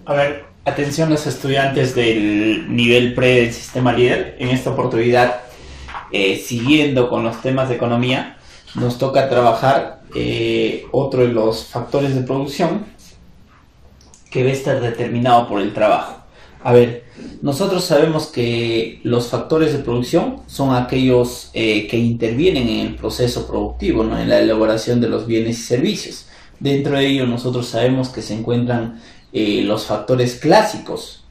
A ver, atención los estudiantes del nivel pre del sistema líder. En esta oportunidad, siguiendo con los temas de economía, nos toca trabajar otro de los factores de producción que debe estar determinado por el trabajo. A ver, nosotros sabemos que los factores de producción son aquellos que intervienen en el proceso productivo, ¿no? En la elaboración de los bienes y servicios. Dentro de ello nosotros sabemos que se encuentran los factores clásicos.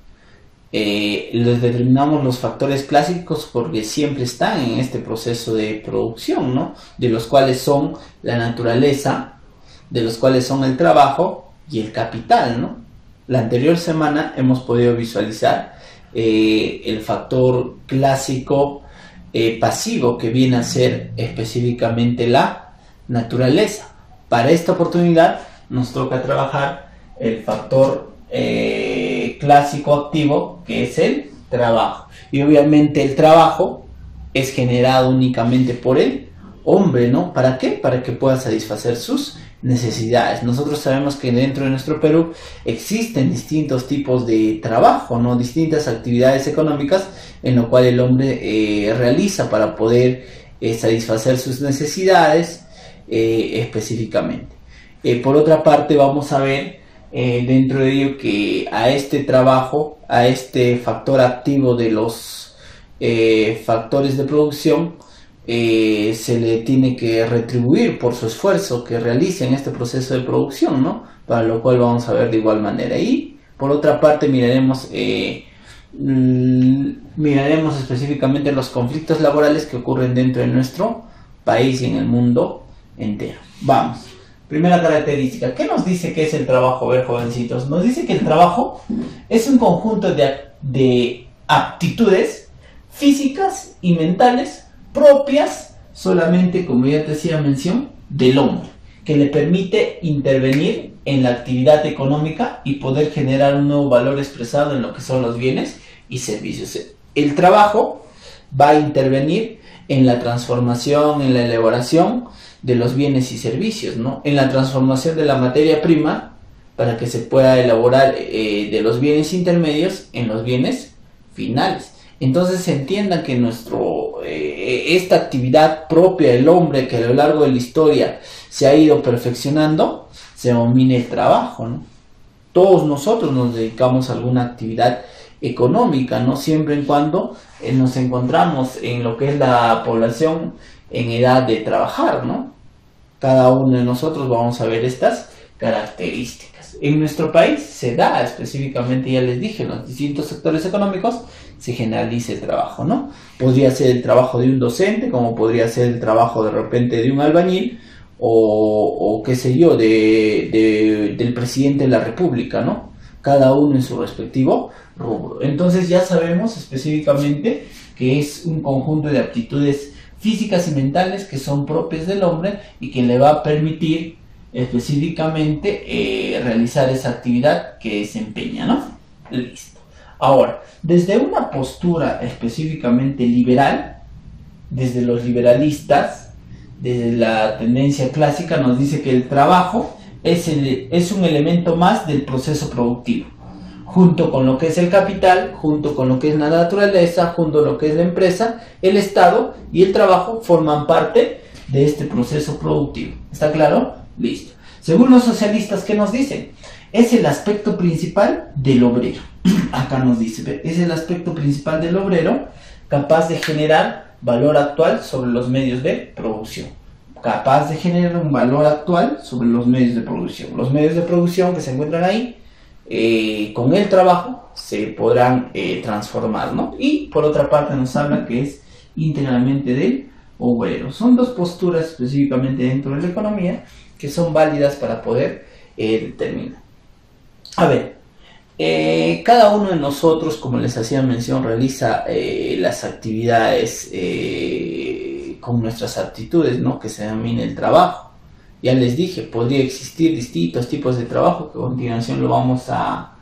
Les determinamos los factores clásicos porque siempre están en este proceso de producción, ¿no? De los cuales son la naturaleza, de los cuales son el trabajo y el capital, ¿no? La anterior semana hemos podido visualizar el factor clásico pasivo, que viene a ser específicamente la naturaleza. Para esta oportunidad nos toca trabajar el factor clásico activo, que es el trabajo. Y obviamente el trabajo es generado únicamente por el hombre, ¿no? ¿Para qué? Para que pueda satisfacer sus necesidades. Nosotros sabemos que dentro de nuestro Perú existen distintos tipos de trabajo, ¿no? Distintas actividades económicas en lo cual el hombre realiza para poder satisfacer sus necesidades específicamente. Por otra parte, vamos a ver dentro de ello que a este trabajo, a este factor activo de los factores de producción, se le tiene que retribuir por su esfuerzo que realice en este proceso de producción, ¿no? Para lo cual vamos a ver de igual manera. Y por otra parte miraremos específicamente los conflictos laborales que ocurren dentro de nuestro país y en el mundo entero. Vamos. Primera característica. ¿Qué nos dice que es el trabajo? A ver, jovencitos. Nos dice que el trabajo es un conjunto de aptitudes físicas y mentales propias solamente, como ya te hacía mención, del hombre, que le permite intervenir en la actividad económica y poder generar un nuevo valor expresado en lo que son los bienes y servicios. El trabajo va a intervenir en la transformación, en la elaboración de los bienes y servicios, ¿no? En la transformación de la materia prima para que se pueda elaborar de los bienes intermedios en los bienes finales. Entonces se entienda que esta actividad propia del hombre, que a lo largo de la historia se ha ido perfeccionando, se denomina el trabajo, ¿no? Todos nosotros nos dedicamos a alguna actividad económica, ¿no? Siempre y cuando nos encontramos en lo que es la población en edad de trabajar, ¿no? Cada uno de nosotros vamos a ver estas características. En nuestro país se da específicamente, ya les dije, en los distintos sectores económicos se generaliza el trabajo, ¿no? Podría ser el trabajo de un docente, como podría ser el trabajo de repente de un albañil, o qué sé yo, del presidente de la república, ¿no? Cada uno en su respectivo rubro. Entonces ya sabemos específicamente que es un conjunto de aptitudes físicas y mentales que son propias del hombre y que le va a permitir específicamente realizar esa actividad que desempeña, ¿no? Listo. Ahora, desde una postura específicamente liberal, desde los liberalistas, desde la tendencia clásica, nos dice que el trabajo es un elemento más del proceso productivo, junto con lo que es el capital, junto con lo que es la naturaleza, junto con lo que es la empresa, el Estado y el trabajo forman parte de este proceso productivo. ¿Está claro? Listo. Según los socialistas, ¿qué nos dicen? Es el aspecto principal del obrero. Acá nos dice, es el aspecto principal del obrero capaz de generar valor actual sobre los medios de producción. Capaz de generar un valor actual sobre los medios de producción. Los medios de producción que se encuentran ahí, con el trabajo, se podrán transformar, ¿no? Y por otra parte nos habla que es íntegramente del obrero. Son dos posturas específicamente dentro de la economía que son válidas para poder determinar. A ver, cada uno de nosotros, como les hacía mención, realiza las actividades con nuestras aptitudes, ¿no? Que se denomina el trabajo. Ya les dije, podría existir distintos tipos de trabajo que a continuación lo vamos a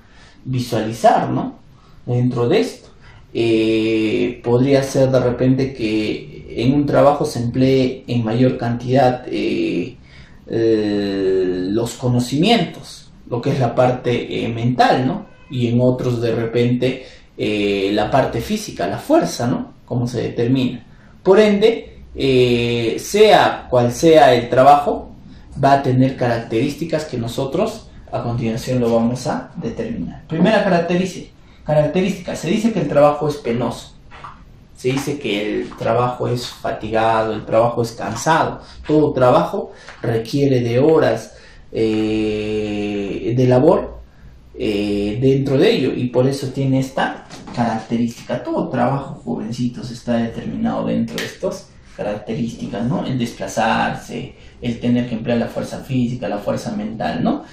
visualizar, ¿no? Dentro de esto. Podría ser de repente que en un trabajo se emplee en mayor cantidad los conocimientos, lo que es la parte mental, ¿no? y en otros de repente la parte física, la fuerza, ¿no? Cómo se determina. Por ende, sea cual sea el trabajo, va a tener características que nosotros a continuación lo vamos a determinar. Primera característica, se dice que el trabajo es penoso. Se dice que el trabajo es fatigado, el trabajo es cansado. Todo trabajo requiere de horas de labor dentro de ello, y por eso tiene esta característica. Todo trabajo, jovencitos, está determinado dentro de estas características, ¿no? El desplazarse, el tener que emplear la fuerza física, la fuerza mental, ¿no?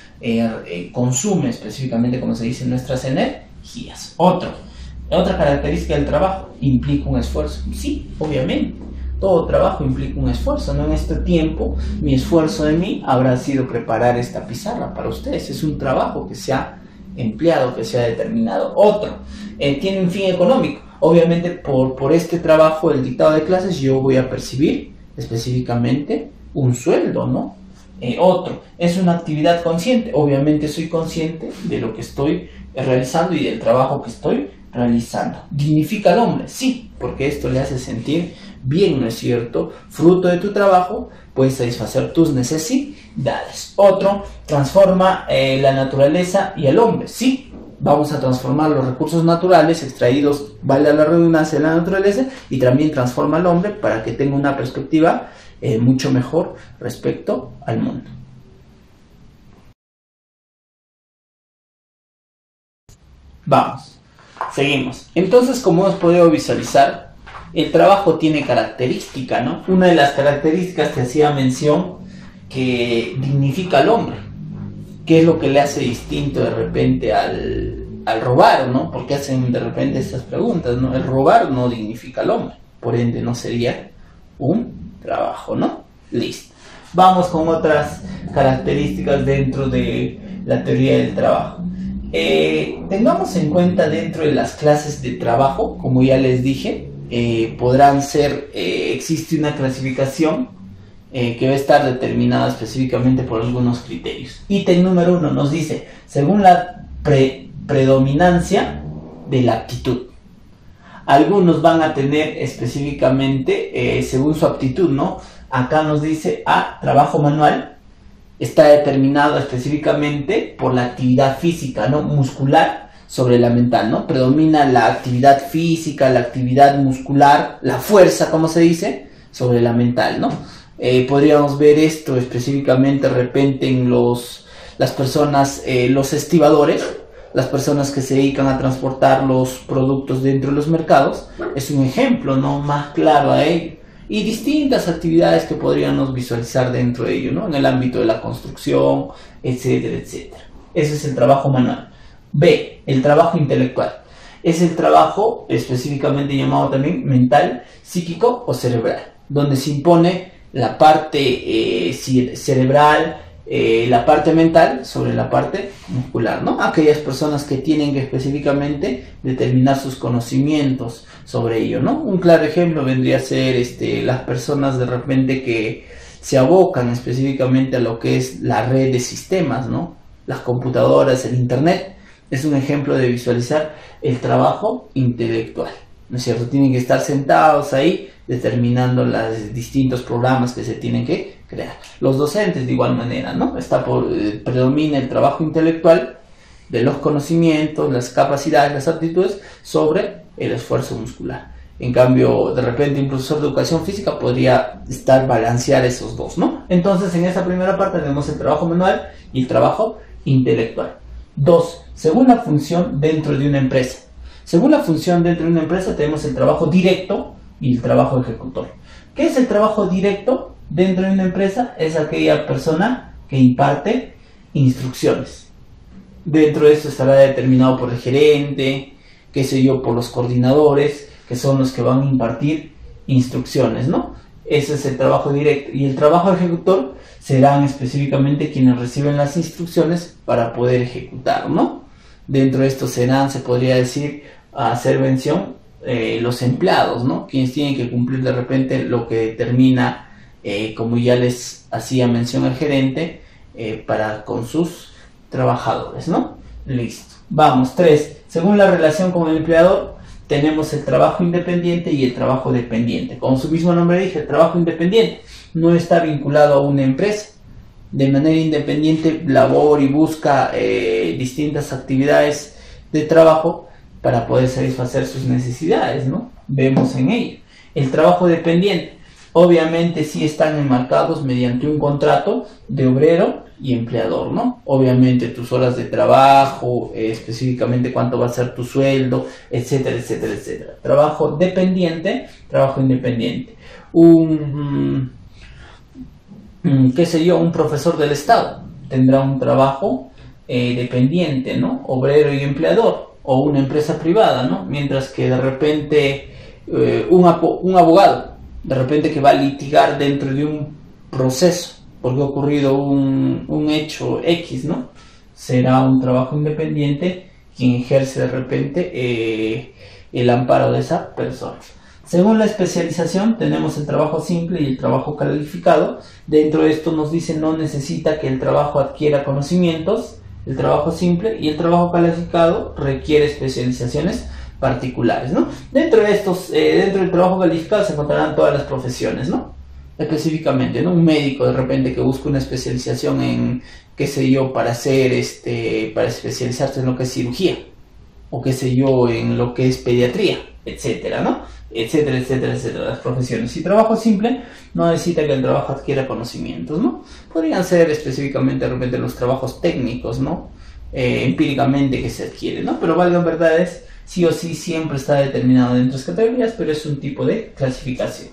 Consume específicamente, como se dice, nuestras energías. Otra característica del trabajo, implica un esfuerzo. Sí, obviamente, todo trabajo implica un esfuerzo, ¿no? En este tiempo, mi esfuerzo de mí habrá sido preparar esta pizarra para ustedes. Es un trabajo que se ha empleado, que se ha determinado. Tiene un fin económico. Obviamente, por este trabajo, el dictado de clases, yo voy a percibir específicamente un sueldo, ¿no? Es una actividad consciente. Obviamente soy consciente de lo que estoy realizando y del trabajo que estoy realizando. ¿Dignifica al hombre? Sí, porque esto le hace sentir bien, ¿no es cierto? Fruto de tu trabajo, puedes satisfacer tus necesidades. Transforma la naturaleza y el hombre. Sí, vamos a transformar los recursos naturales extraídos, valga la redundancia, de la naturaleza, y también transforma al hombre para que tenga una perspectiva mucho mejor respecto al mundo. Vamos, seguimos. Entonces, como hemos podido visualizar, el trabajo tiene característica, ¿no? Una de las características que hacía mención, que dignifica al hombre. ¿Qué es lo que le hace distinto de repente al robar, ¿no? Porque hacen de repente estas preguntas, ¿no? El robar no dignifica al hombre, por ende no sería un trabajo, ¿no? Listo. Vamos con otras características dentro de la teoría del trabajo. Tengamos en cuenta, dentro de las clases de trabajo, como ya les dije, podrán ser, existe una clasificación que va a estar determinada específicamente por algunos criterios. Ítem número 1 nos dice, según la predominancia de la aptitud. Algunos van a tener específicamente según su aptitud, ¿no? Acá nos dice trabajo manual, está determinado específicamente por la actividad física, ¿no? Muscular sobre la mental, ¿no? Predomina la actividad física, la actividad muscular, la fuerza, como se dice, sobre la mental, ¿no? Podríamos ver esto específicamente de repente en las personas, los estibadores, las personas que se dedican a transportar los productos dentro de los mercados. Es un ejemplo, ¿no?, más claro a ello. Y distintas actividades que podríamos visualizar dentro de ello, ¿no?, en el ámbito de la construcción, etcétera, etcétera. Ese es el trabajo manual. B, el trabajo intelectual. Es el trabajo específicamente llamado también mental, psíquico o cerebral, donde se impone la parte cerebral, la parte mental sobre la parte muscular, ¿no? Aquellas personas que tienen que específicamente determinar sus conocimientos sobre ello, ¿no? Un claro ejemplo vendría a ser las personas de repente que se abocan específicamente a lo que es la red de sistemas, ¿no? Las computadoras, el internet, es un ejemplo de visualizar el trabajo intelectual, ¿no es cierto? Tienen que estar sentados ahí determinando los distintos programas que se tienen que crear. Los docentes de igual manera, ¿no? Predomina el trabajo intelectual de los conocimientos, las capacidades, las aptitudes sobre el esfuerzo muscular. En cambio, de repente un profesor de educación física podría balancear esos dos, ¿no? Entonces, en esta primera parte tenemos el trabajo manual y el trabajo intelectual. 2. Según la función dentro de una empresa. Según la función dentro de una empresa tenemos el trabajo directo y el trabajo ejecutor. ¿Qué es el trabajo directo dentro de una empresa? Es aquella persona que imparte instrucciones. Dentro de esto estará determinado por el gerente, qué sé yo, por los coordinadores, que son los que van a impartir instrucciones, ¿no? Ese es el trabajo directo. Y el trabajo ejecutor serán específicamente quienes reciben las instrucciones para poder ejecutar, ¿no? Dentro de esto se podría decir, hacer mención, los empleados, ¿no? Quienes tienen que cumplir de repente lo que determina, como ya les hacía mención el gerente, para con sus trabajadores, ¿no? Listo. Vamos, 3. Según la relación con el empleador, tenemos el trabajo independiente y el trabajo dependiente. Como su mismo nombre dice, el trabajo independiente no está vinculado a una empresa. De manera independiente labora y busca distintas actividades de trabajo para poder satisfacer sus necesidades, ¿no? Vemos en ello. El trabajo dependiente, obviamente sí están enmarcados mediante un contrato de obrero y empleador, ¿no? Obviamente tus horas de trabajo, específicamente cuánto va a ser tu sueldo, etcétera, etcétera, etcétera. Trabajo dependiente, trabajo independiente. Qué sé yo, un profesor del Estado tendrá un trabajo dependiente, ¿no? Obrero y empleador, o una empresa privada, ¿no? Mientras que de repente un abogado, de repente que va a litigar dentro de un proceso, porque ha ocurrido un hecho X, ¿no? Será un trabajo independiente quien ejerce de repente el amparo de esa persona. Según la especialización tenemos el trabajo simple y el trabajo calificado. Dentro de esto nos dice no necesita que el trabajo adquiera conocimientos, el trabajo simple, y el trabajo calificado requiere especializaciones particulares, ¿no? Dentro de estos, dentro del trabajo calificado se encontrarán todas las profesiones, ¿no? Específicamente, ¿no? Un médico de repente que busca una especialización en, qué sé yo, para hacer para especializarse en lo que es cirugía, o qué sé yo, en lo que es pediatría, etcétera, ¿no? Etcétera, etcétera, etcétera, las profesiones. Y trabajo simple no necesita que el trabajo adquiera conocimientos, ¿no? Podrían ser específicamente de repente los trabajos técnicos, ¿no? Empíricamente que se adquiere, ¿no? Pero valgan verdades, sí o sí siempre está determinado dentro de las categorías, pero es un tipo de clasificación.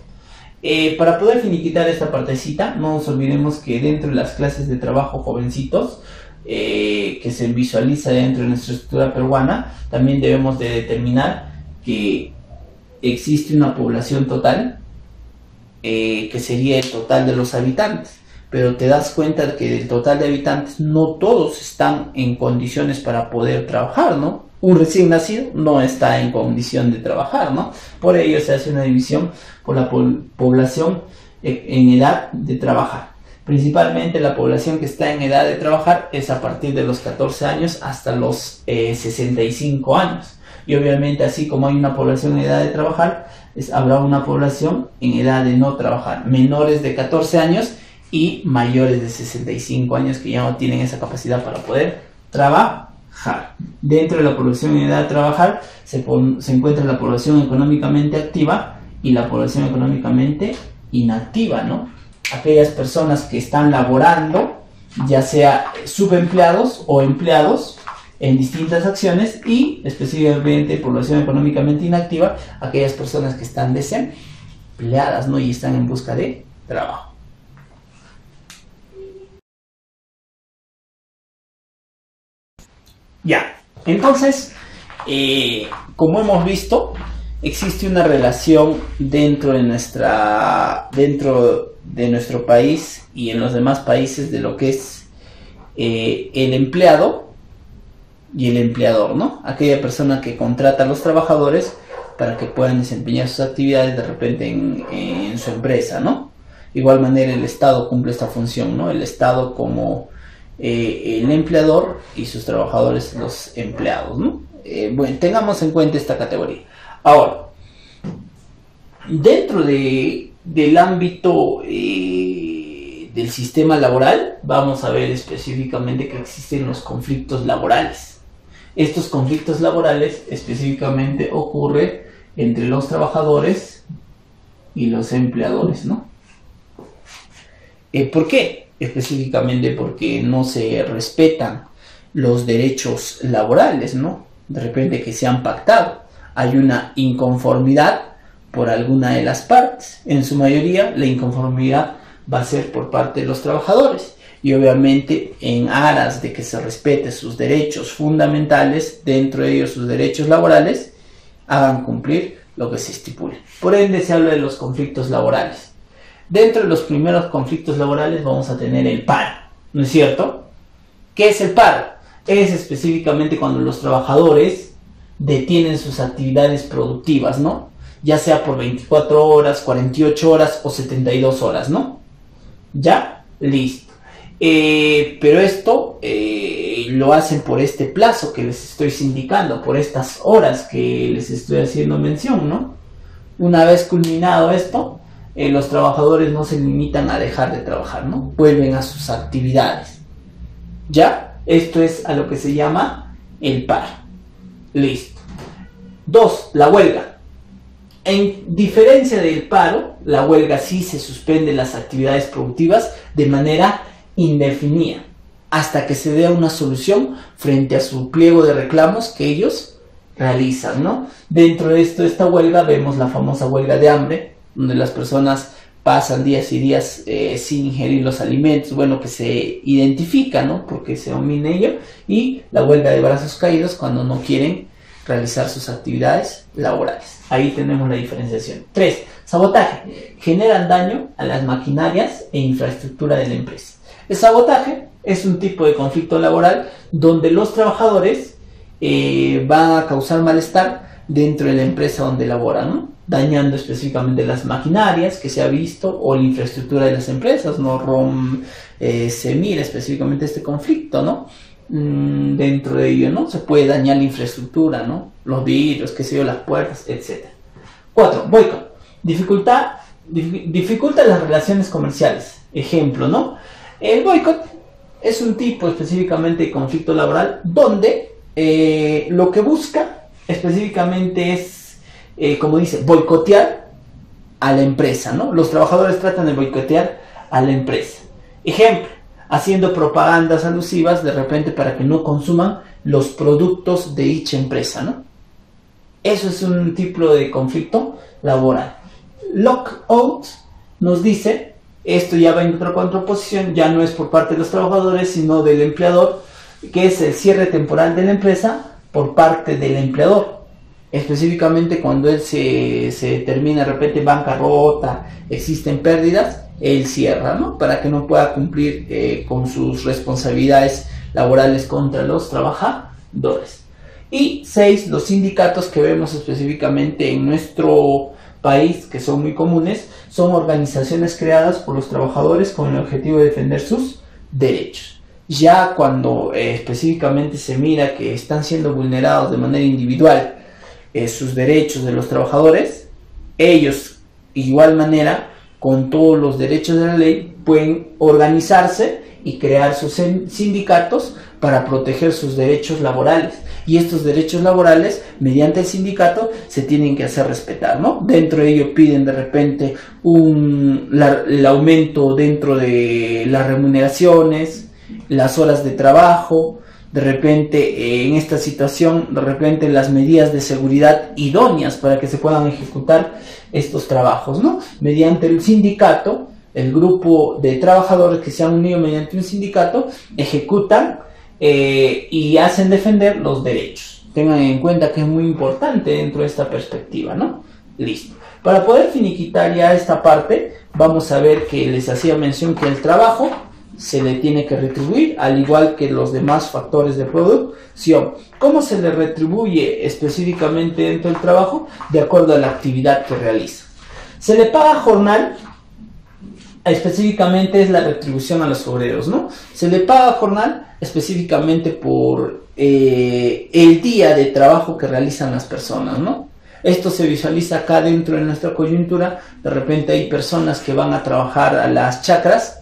Para poder finiquitar esta partecita, no nos olvidemos que dentro de las clases de trabajo jovencitos, que se visualiza dentro de nuestra estructura peruana, también debemos de determinar que existe una población total, que sería el total de los habitantes, pero te das cuenta de que del total de habitantes no todos están en condiciones para poder trabajar, ¿no? Un recién nacido no está en condición de trabajar, ¿no? Por ello se hace una división por la población en edad de trabajar. Principalmente la población que está en edad de trabajar es a partir de los 14 años hasta los 65 años. Y obviamente así como hay una población en edad de trabajar, habrá una población en edad de no trabajar, menores de 14 años y mayores de 65 años que ya no tienen esa capacidad para poder trabajar. Dentro de la población en edad de trabajar se encuentra la población económicamente activa y la población económicamente inactiva, ¿no? Aquellas personas que están laborando, ya sea subempleados o empleados en distintas acciones, y específicamente población económicamente inactiva, aquellas personas que están desempleadas, ¿no? Y están en busca de trabajo. Ya, entonces, como hemos visto, existe una relación dentro de nuestro país y en los demás países de lo que es el empleado y el empleador, ¿no? Aquella persona que contrata a los trabajadores para que puedan desempeñar sus actividades de repente en su empresa, ¿no? De igual manera el Estado cumple esta función, ¿no? El Estado como el empleador y sus trabajadores los empleados, ¿no? Bueno, tengamos en cuenta esta categoría. Ahora, dentro del ámbito del sistema laboral, vamos a ver específicamente que existen los conflictos laborales. Estos conflictos laborales específicamente ocurren entre los trabajadores y los empleadores, ¿no? ¿Por qué? Específicamente porque no se respetan los derechos laborales, ¿no? De repente que se han pactado. Hay una inconformidad por alguna de las partes. En su mayoría, la inconformidad va a ser por parte de los trabajadores. Y obviamente, en aras de que se respete sus derechos fundamentales, dentro de ellos sus derechos laborales, hagan cumplir lo que se estipule. Por ende, se habla de los conflictos laborales. Dentro de los primeros conflictos laborales vamos a tener el paro, ¿no es cierto? ¿Qué es el paro? Es específicamente cuando los trabajadores detienen sus actividades productivas, ¿no? Ya sea por 24 horas, 48 horas o 72 horas, ¿no? ¿Ya? Listo. Pero esto lo hacen por este plazo que les estoy indicando, por estas horas que les estoy haciendo mención, ¿no? Una vez culminado esto, los trabajadores no se limitan a dejar de trabajar, ¿no? Vuelven a sus actividades. ¿Ya? Esto es a lo que se llama el paro. Listo. 2. La huelga. En diferencia del paro, la huelga sí se suspende las actividades productivas de manera indefinida, hasta que se dé una solución frente a su pliego de reclamos que ellos realizan, ¿no? Dentro de esta huelga vemos la famosa huelga de hambre, donde las personas pasan días y días sin ingerir los alimentos, bueno, que se identifica, ¿no? Porque se domina ello, y la huelga de brazos caídos cuando no quieren realizar sus actividades laborales. Ahí tenemos la diferenciación. 3. Sabotaje. Generan daño a las maquinarias e infraestructura de la empresa. El sabotaje es un tipo de conflicto laboral donde los trabajadores van a causar malestar dentro de la empresa donde laboran, ¿no? Dañando específicamente las maquinarias que se ha visto o la infraestructura de las empresas, ¿no? Se mira específicamente este conflicto, ¿no? Dentro de ello, ¿no? Se puede dañar la infraestructura, ¿no? Los vidrios, qué sé yo, las puertas, etc. 4. Boicot. Dificulta las relaciones comerciales. Ejemplo, ¿no? El boicot es un tipo específicamente de conflicto laboral donde lo que busca específicamente es, como dice, boicotear a la empresa, ¿no? Los trabajadores tratan de boicotear a la empresa. Ejemplo, haciendo propagandas alusivas de repente para que no consuman los productos de dicha empresa, ¿no? Eso es un tipo de conflicto laboral. Lockout nos dice, esto ya va en otra contraposición, ya no es por parte de los trabajadores, sino del empleador, que es el cierre temporal de la empresa por parte del empleador. Específicamente cuando él se termina de repente bancarrota, existen pérdidas, él cierra, ¿no? Para que no pueda cumplir con sus responsabilidades laborales contra los trabajadores. Y 6. Los sindicatos que vemos específicamente en nuestro país, que son muy comunes, son organizaciones creadas por los trabajadores con el objetivo de defender sus derechos. Ya cuando específicamente se mira que están siendo vulnerados de manera individual sus derechos de los trabajadores, ellos, de igual manera, con todos los derechos de la ley, pueden organizarse y crear sus sindicatos para proteger sus derechos laborales. Y estos derechos laborales, mediante el sindicato, se tienen que hacer respetar, ¿no? Dentro de ello piden de repente el aumento dentro de las remuneraciones, las horas de trabajo, de repente en esta situación, de repente las medidas de seguridad idóneas para que se puedan ejecutar estos trabajos, ¿no? Mediante el sindicato, el grupo de trabajadores que se han unido mediante un sindicato ejecutan y hacen defender los derechos. Tengan en cuenta que es muy importante dentro de esta perspectiva, ¿no? Listo. Para poder finiquitar ya esta parte, vamos a ver que les hacía mención que el trabajo se le tiene que retribuir, al igual que los demás factores de producción. ¿Cómo se le retribuye específicamente dentro del trabajo? De acuerdo a la actividad que realiza. Se le paga jornal, específicamente es la retribución a los obreros, ¿no? Se le paga jornal específicamente por el día de trabajo que realizan las personas, ¿no? Esto se visualiza acá dentro de nuestra coyuntura. De repente hay personas que van a trabajar a las chacras,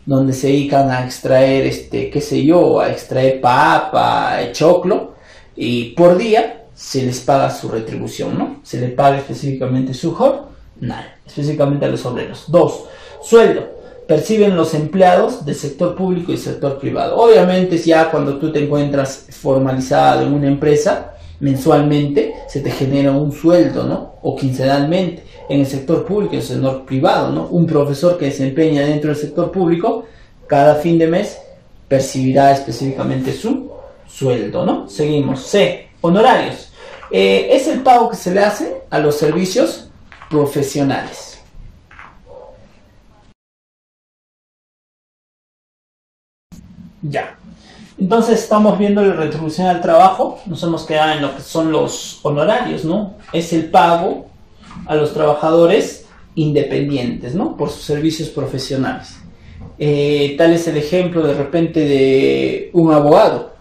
donde se dedican a extraer, qué sé yo, a extraer papa, choclo, y por día se les paga su retribución, ¿no? Se le paga específicamente su jornal, específicamente a los obreros. 2. Sueldo. Perciben los empleados del sector público y sector privado. Obviamente ya cuando tú te encuentras formalizado en una empresa, mensualmente se te genera un sueldo, ¿no? O quincenalmente. En el sector público y el sector privado, ¿no? Un profesor que desempeña dentro del sector público, cada fin de mes percibirá específicamente su sueldo, ¿no? Seguimos. C. Honorarios. Es el pago que se le hace a los servicios profesionales. Ya. Entonces estamos viendo la retribución al trabajo, nos hemos quedado en lo que son los honorarios, ¿no? Es el pago a los trabajadores independientes, ¿no? Por sus servicios profesionales. Tal es el ejemplo de repente de un abogado.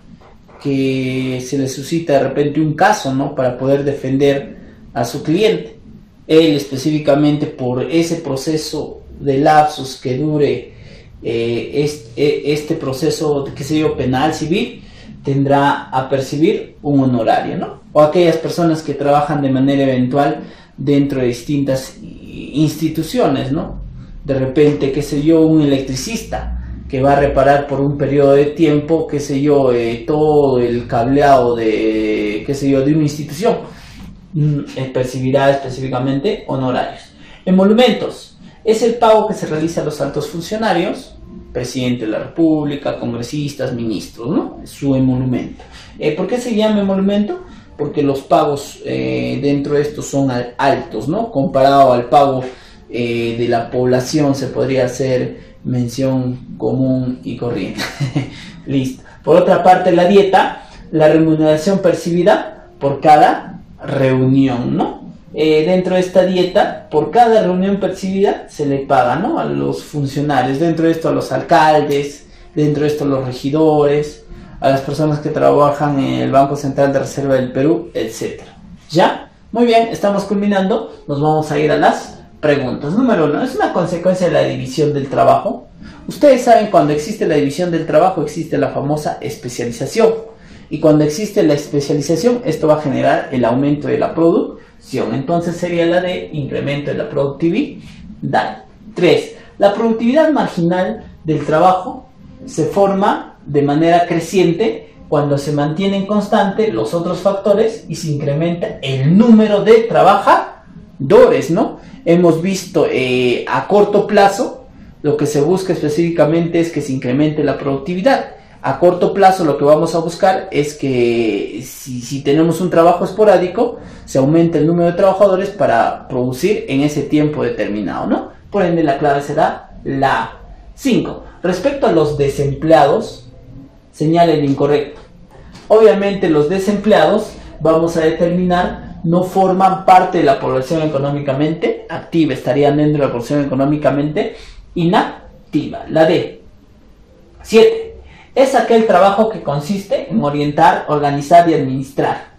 que se le suscita de repente un caso, ¿no? Para poder defender a su cliente. Él específicamente por ese proceso de lapsus que dure este proceso, qué sé yo, penal, civil, tendrá a percibir un honorario, ¿no? O aquellas personas que trabajan de manera eventual dentro de distintas instituciones, ¿no? De repente, qué sé yo, un electricista que va a reparar por un periodo de tiempo, qué sé yo, todo el cableado de, qué sé yo, de una institución, percibirá específicamente honorarios. Emolumentos es el pago que se realiza a los altos funcionarios, presidente de la República, congresistas, ministros, ¿no? Su emolumento. ¿Por qué se llama emolumento? Porque los pagos dentro de estos son altos, ¿no? Comparado al pago de la población, se podría hacer mención común y corriente. Listo. Por otra parte, la dieta, la remuneración percibida por cada reunión, ¿no? Dentro de esta dieta, por cada reunión percibida se le paga, ¿no? A los funcionarios, dentro de esto a los alcaldes, dentro de esto a los regidores, a las personas que trabajan en el Banco Central de Reserva del Perú, etc. ¿Ya? Muy bien, estamos culminando, nos vamos a ir a las preguntas. Número 1, ¿es una consecuencia de la división del trabajo? Ustedes saben, cuando existe la división del trabajo existe la famosa especialización, y cuando existe la especialización esto va a generar el aumento de la producción. Entonces sería la de incremento de la productividad. 3. La productividad marginal del trabajo se forma de manera creciente cuando se mantienen constantes los otros factores y se incrementa el número de trabajadores, ¿no? Hemos visto a corto plazo lo que se busca específicamente es que se incremente la productividad. A corto plazo lo que vamos a buscar es que si tenemos un trabajo esporádico, se aumente el número de trabajadores para producir en ese tiempo determinado, ¿no? Por ende la clave será la 5. Respecto a los desempleados, señala el incorrecto. Obviamente los desempleados, vamos a determinar, no forman parte de la población económicamente activa, estarían dentro de la población económicamente inactiva. La D. 7. Es aquel trabajo que consiste en orientar, organizar y administrar.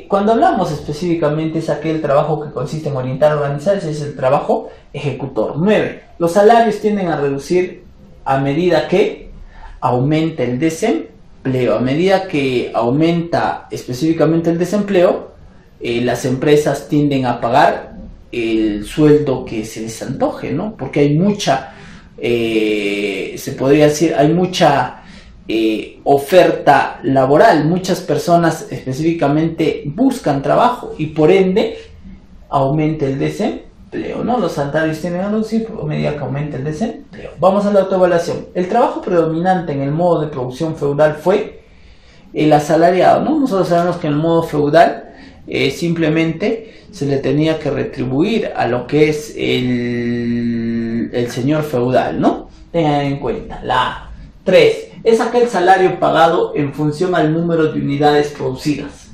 Cuando hablamos específicamente es aquel trabajo que consiste en orientar, organizar, ese es el trabajo ejecutor. 9. Los salarios tienden a reducir a medida que aumenta el desempleo. A medida que aumenta específicamente el desempleo, las empresas tienden a pagar el sueldo que se les antoje, ¿no? Porque hay mucha... se podría decir, hay mucha oferta laboral, muchas personas específicamente buscan trabajo y por ende aumenta el desempleo, ¿no? Los salarios tienen a reducir a medida que aumenta el desempleo. Vamos a la autoevaluación. El trabajo predominante en el modo de producción feudal fue el asalariado, ¿no? Nosotros sabemos que en el modo feudal simplemente se le tenía que retribuir a lo que es el señor feudal, ¿no? Tengan en cuenta. La 3. Es aquel salario pagado en función al número de unidades producidas.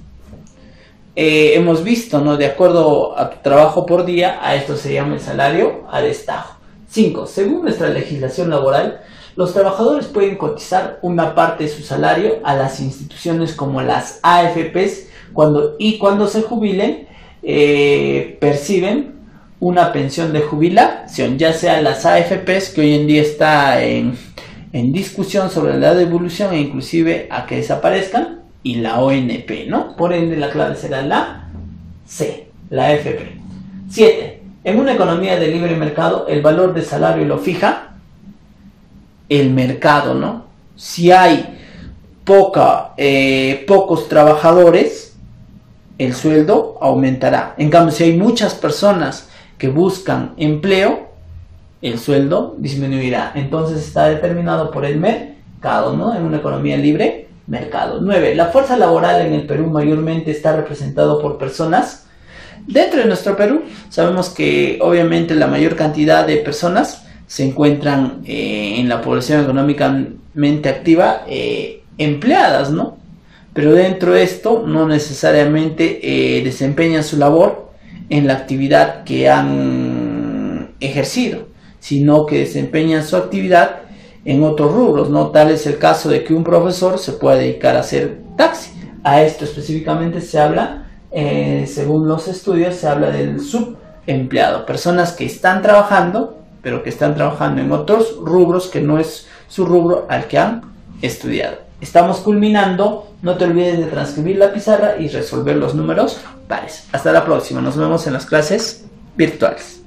Hemos visto, ¿no? De acuerdo a tu trabajo por día, a esto se llama el salario a destajo. 5. Según nuestra legislación laboral, los trabajadores pueden cotizar una parte de su salario a las instituciones como las AFPs cuando se jubilen, perciben una pensión de jubilación, ya sea las AFPs, que hoy en día está en discusión sobre la devolución e inclusive a que desaparezcan, y la ONP, ¿no? Por ende la clave será la C, la AFP. 7. En una economía de libre mercado, el valor de salario lo fija el mercado, ¿no? Si hay pocos trabajadores, el sueldo aumentará. En cambio, si hay muchas personas que buscan empleo, el sueldo disminuirá. Entonces está determinado por el mercado, ¿no? En una economía libre, mercado. 9. La fuerza laboral en el Perú mayormente está representado por personas. Dentro de nuestro Perú, sabemos que obviamente la mayor cantidad de personas se encuentran en la población económicamente activa, empleadas, ¿no? Pero dentro de esto no necesariamente desempeñan su labor en la actividad que han ejercido, sino que desempeñan su actividad en otros rubros, ¿no? Tal es el caso de que un profesor se pueda dedicar a hacer taxi. A esto específicamente se habla, según los estudios, se habla del subempleado, personas que están trabajando, pero que están trabajando en otros rubros que no es su rubro al que han estudiado. Estamos culminando, no te olvides de transcribir la pizarra y resolver los números pares. Hasta la próxima, nos vemos en las clases virtuales.